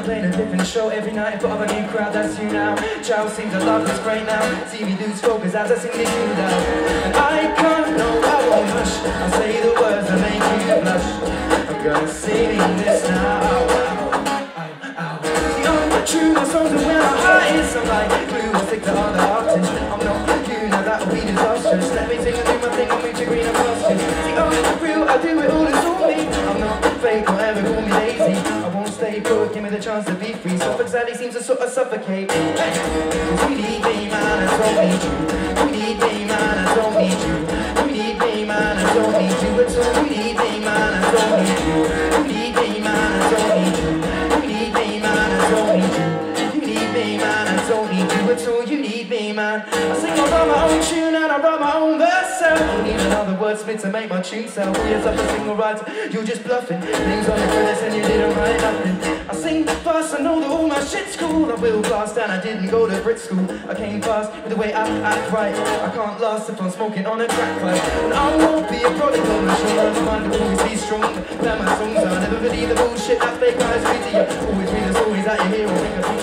Playing a different show every night in front of a new crowd, that's you now. Child seems to love this great now. See me lose focus as I sing this tune down. And I can't, no, I won't hush. I'll say the words that make you blush. I'm gonna sing this now. See, I'm true, my songs are where my heart is. I'm like glue, I stick to other artists. I'm not you, now that'll be disastrous. Let me sing and do my thing and move to greener pastures. See, I'm real, I do it all, it's all me. I'm not fake, don't ever call me lazy. I won't stay put, give me the chance to be free. Self-anxiety seems to sort of suffocate. We need me, man, I don't need you. We need me, man, I don't need you. We need me, man, I don't need you at all. We need me, man, I don't need you. We need me, man, I don't need you. We need me, man, I don't need you. You need me, man, I don't need you at all. You need me, man. I sing I write my own tune and I write my own verse out. Don't need another wordsmith to make my tune sound. Yes, I'm a single writer, you're just bluffing. Things on the credits and you didn't write nothing. I sing fast, I know that all my shit's cool. I will blast and I didn't go to Brit school. I came fast with the way I act right. I can't last if I'm smoking on a crack pipe. And I won't be a prodigal, I'm sure my mind will always be strong. Plan my songs, I'll never believe the bullshit that fake guys read to you. Always read the stories that you hear or think of me.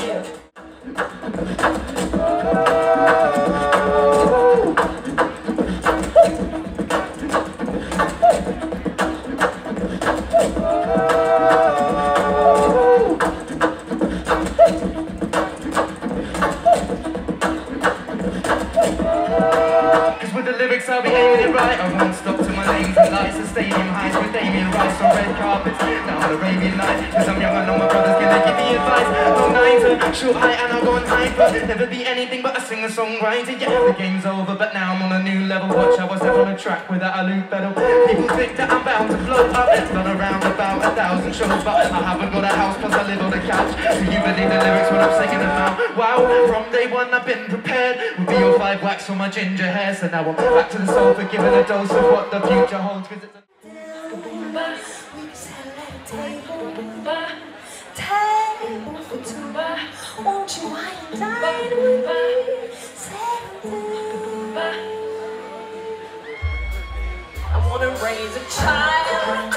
I'll be aiming it right. I won't stop till my name's in lights. The stadium highs with Damien Rice on red carpets down Arabian Nights. Cause I'm young, I know my brother's gonna give me advice. No nines, short height and I'll go on hyper. Never be anything but a singer-songwriter. Yeah, the game's over, but now I'm on a new level. Watch how I step on a track without a loop pedal. People think that I'm bound to blow up. Done around about 1,000 shows, but I haven't got a house, plus I live on a couch. So you believe the lyrics when I'm singing them out. Wow, from day one I've been prepared. With be your 5 wax for my ginger hair. So now I'm back to the soul for giving a dose of what the future holds. Cause it's a won't you wine and dine with me? I wanna raise a child.